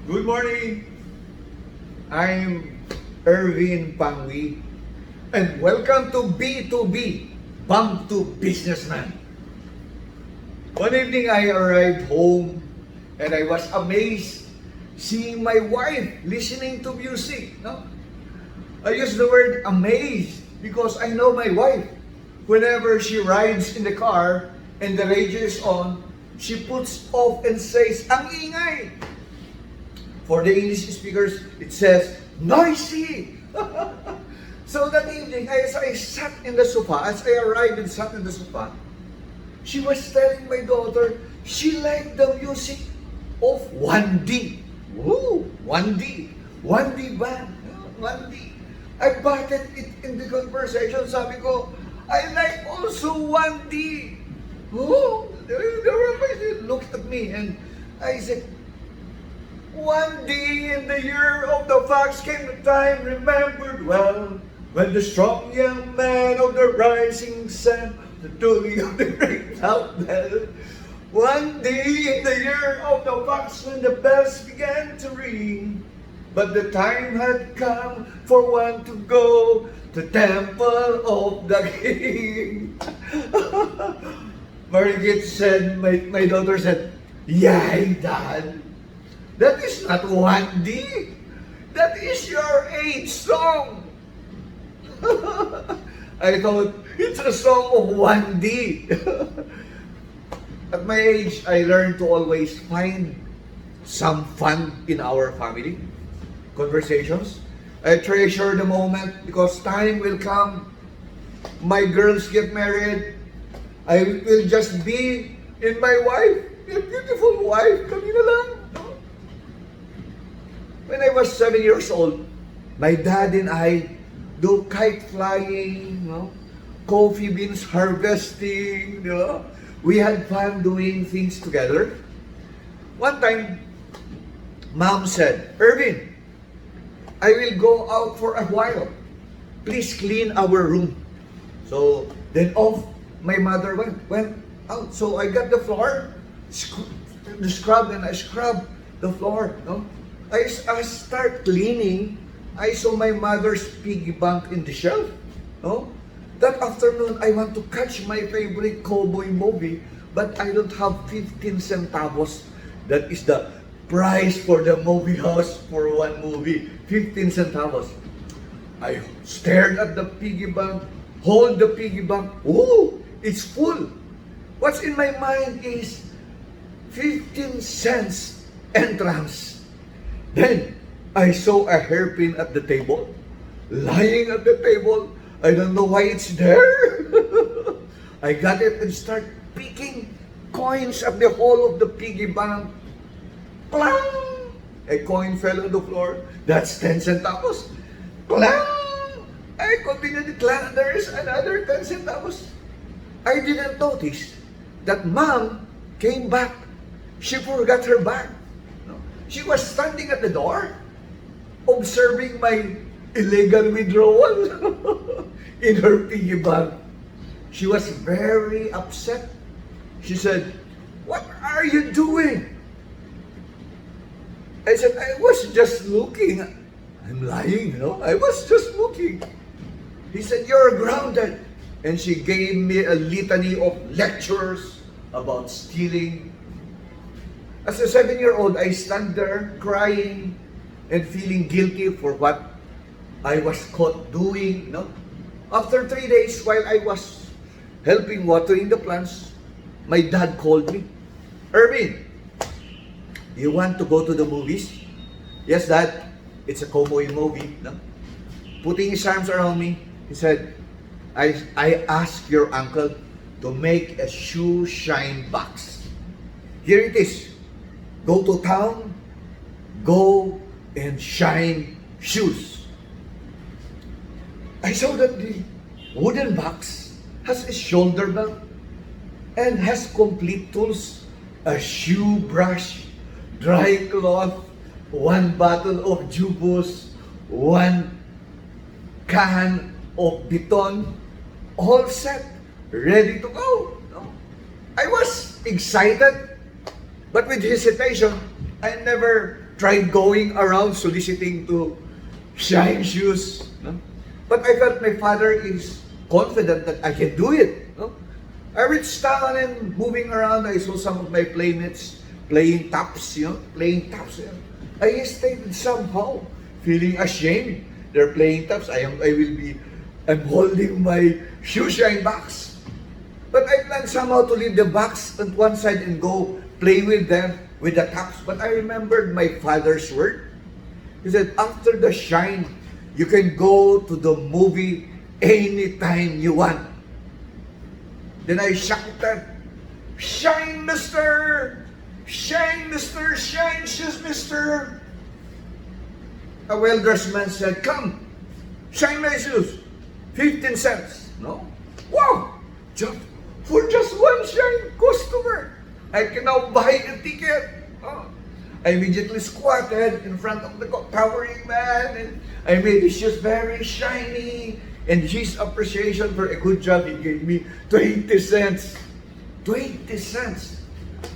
Good morning. I'm Erwin Pangwi and welcome to B2B, Bump to Businessman. One evening I arrived home and I was amazed seeing my wife listening to music. No? I use the word amazed because I know my wife. Whenever she rides in the car and the radio is on, she puts off and says, "Ang ingay!" For the English speakers, it says, "Noisy!" So that evening, as I sat in the sofa, as I arrived and sat in the sofa, she was telling my daughter she liked the music of 1D. Woo! 1D. 1D band. 1D. I batted it in the conversation. Sabi ko, I like also 1D. Oh, the rabbi looked at me and I said, 1D in the year of the fox came the time remembered well, when the strong young man of the rising sun, the tolling of the great loud bell. 1D in the year of the fox when the bells began to ring, but the time had come for one to go to temple of the king. Marigit said, my daughter said, "Yay, Dad! That is not 1D. That is your age song." I thought, it's a song of 1D. At my age, I learned to always find some fun in our family conversations. I treasure the moment because time will come. My girls get married. I will just be in my wife, a beautiful wife. Kami na lang. When I was 7 years old, my dad and I do kite flying, coffee beans harvesting, We had fun doing things together. One time, Mom said, "Erwin, I will go out for a while. Please clean our room." So then off my mother went out. So I got the floor, the scrub, and I scrubbed the floor. I start cleaning. I saw my mother's piggy bank in the shelf. That afternoon, I want to catch my favorite cowboy movie, but I don't have 15 centavos. That is the price for the movie house for one movie. 15 centavos. I stared at the piggy bank, hold the piggy bank. Oh, it's full. What's in my mind is 15 cents entrance. Then, I saw a hairpin at the table, lying at the table. I don't know why it's there. I got it and start picking coins at the hole of the piggy bank. Clang! A coin fell on the floor. That's 10 centavos. Clang! I continued to clang. There is another 10 centavos. I didn't notice that Mom came back. She forgot her bag. She was standing at the door, observing my illegal withdrawal in her piggy bank. She was very upset. She said, "What are you doing?" I said, "I was just looking." I'm lying, I was just looking. He said, "You're grounded." And she gave me a litany of lectures about stealing. As a 7-year-old, I stand there crying and feeling guilty for what I was caught doing. After 3 days, while I was helping watering the plants, my dad called me. "Erwin, you want to go to the movies?" "Yes, Dad. It's a cowboy movie." Putting his arms around me, he said, I asked your uncle to make a shoe shine box. Here it is. Go to town, go and shine shoes." I saw that the wooden box has a shoulder belt and has complete tools, a shoe brush, dry cloth, one bottle of jubos, one can of beton, all set, ready to go. I was excited, but with hesitation. I never tried going around soliciting to shine shoes. No? But I felt my father is confident that I can do it. No? I reached down and moving around, I saw some of my playmates playing taps, playing taps. I hesitated somehow, feeling ashamed. They're playing taps. I'm holding my shoe shine box. But I planned somehow to leave the box on one side and go play with them with the taps. But I remembered my father's word. He said, after the shine, you can go to the movie anytime you want. Then I shouted, shine, mister! Shine, mister! Shine, shoes, mister! A well-dressed man said, come, shine my shoes. 15 cents. No? Wow! For just one shine customer, I can now buy a ticket. Oh. I immediately squatted in front of the towering man and I made his shoes very shiny. And his appreciation for a good job, he gave me 20 cents. 20 cents.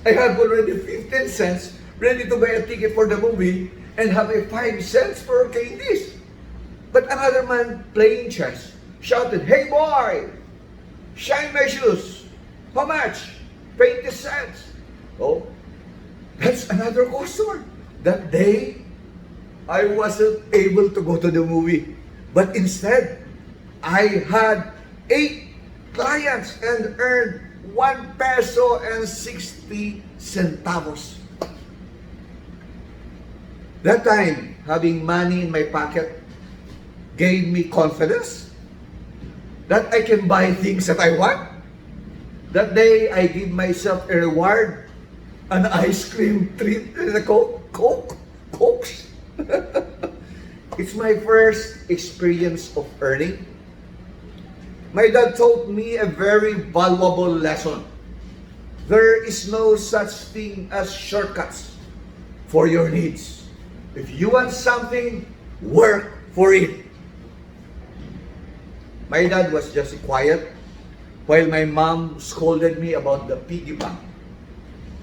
I have already 15 cents ready to buy a ticket for the movie and have a 5 cents for candies. But another man playing chess shouted, hey boy, shine my shoes. How much? 20 cents. Oh, that's another customer. That day, I wasn't able to go to the movie. But instead, I had 8 clients and earned 1 peso and 60 centavos. That time, having money in my pocket gave me confidence that I can buy things that I want. That day, I give myself a reward, an ice cream treat, and a Cokes. It's my first experience of earning. My dad taught me a very valuable lesson. There is no such thing as shortcuts for your needs. If you want something, work for it. My dad was just quiet while my mom scolded me about the piggy bank.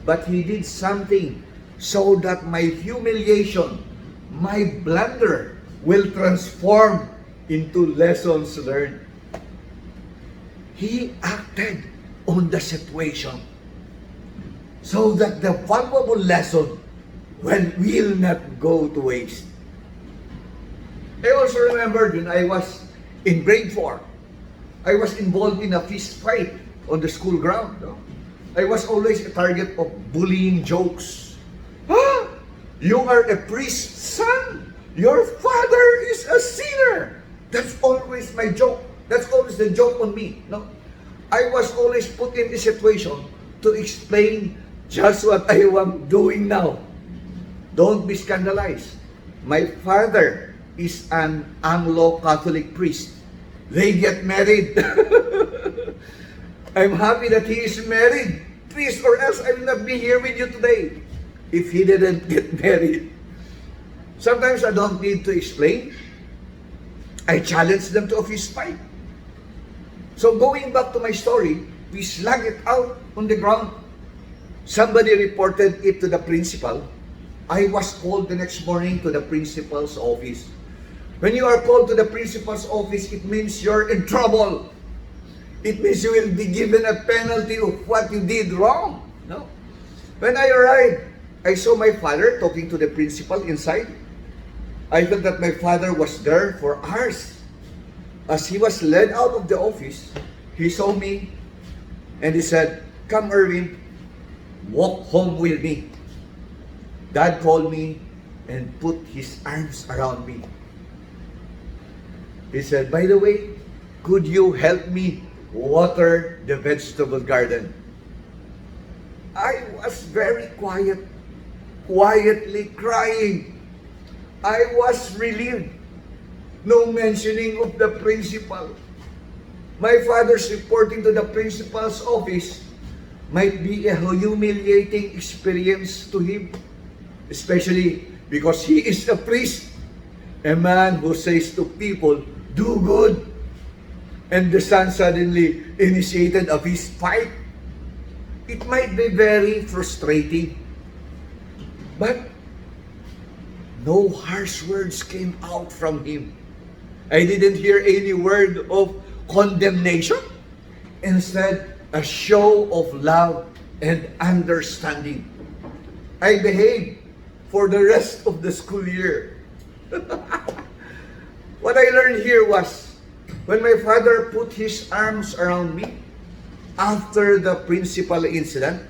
But he did something so that my humiliation, my blunder, will transform into lessons learned. He acted on the situation so that the valuable lesson will not go to waste. I also remembered when I was in grade 4, I was involved in a fist fight on the school ground. No? I was always a target of bullying jokes. Ah, you are a priest's son. Your father is a sinner. That's always my joke. That's always the joke on me. No, I was always put in this situation to explain just what I am doing now. Don't be scandalized. My father is an Anglo-Catholic priest. They get married. I'm happy that he is married. Please, or else I will not be here with you today if he didn't get married. Sometimes I don't need to explain. I challenge them to a fist fight. So going back to my story, we slung it out on the ground. Somebody reported it to the principal. I was called the next morning to the principal's office. When you are called to the principal's office, it means you're in trouble. It means you will be given a penalty of what you did wrong. No? When I arrived, I saw my father talking to the principal inside. I felt that my father was there for hours. As he was led out of the office, he saw me and he said, "Come, Erwin, walk home with me." Dad called me and put his arms around me. He said, "By the way, could you help me water the vegetable garden?" I was very quiet, quietly crying. I was relieved. No mentioning of the principal. My father's reporting to the principal's office might be a humiliating experience to him, especially because he is a priest, a man who says to people, "Do good," and the son suddenly initiated a fist fight. It might be very frustrating, but No harsh words came out from him. I didn't hear any word of condemnation. Instead, a show of love and understanding. I behaved for the rest of the school year. What I learned here was, when my father put his arms around me after the principal incident,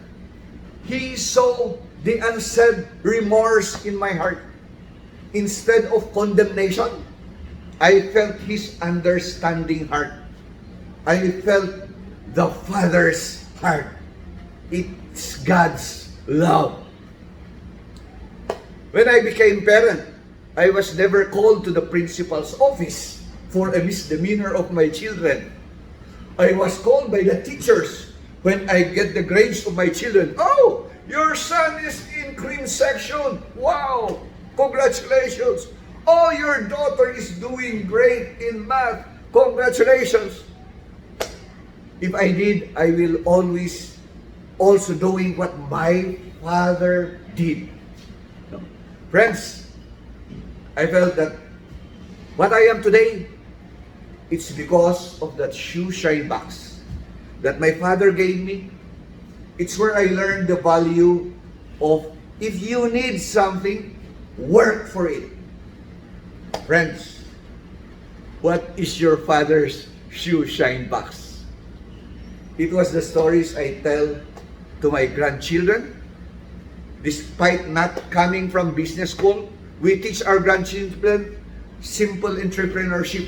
he saw the unsaid remorse in my heart. Instead of condemnation, I felt his understanding heart. I felt the Father's heart. It's God's love. When I became parent, I was never called to the principal's office for a misdemeanor of my children. I was called by the teachers when I get the grades of my children. Oh, your son is in cream section. Wow, congratulations. Oh, your daughter is doing great in math. Congratulations. If I did, I will always also doing what my father did. Friends, I felt that what I am today, it's because of that shoe shine box that my father gave me. It's where I learned the value of, if you need something, work for it. Friends, what is your father's shoe shine box? It was the stories I tell to my grandchildren. Despite not coming from business school, we teach our grandchildren simple entrepreneurship.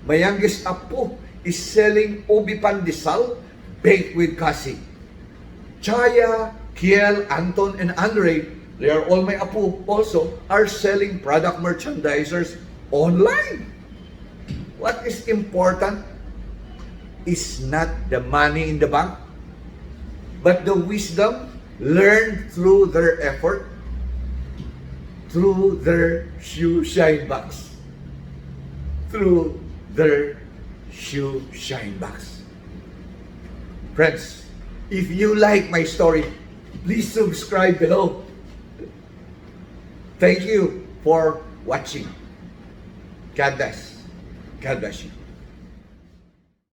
My youngest apo is selling ubi pandesal baked with kasi. Chaya, Kiel, Anton, and Andre, they are all my apo also, are selling product merchandisers online. What is important is not the money in the bank, but the wisdom learned through their effort, through their shoe shine box. Through their shoe shine box. Friends, if you like my story, please subscribe below. Thank you for watching. God bless. God bless you.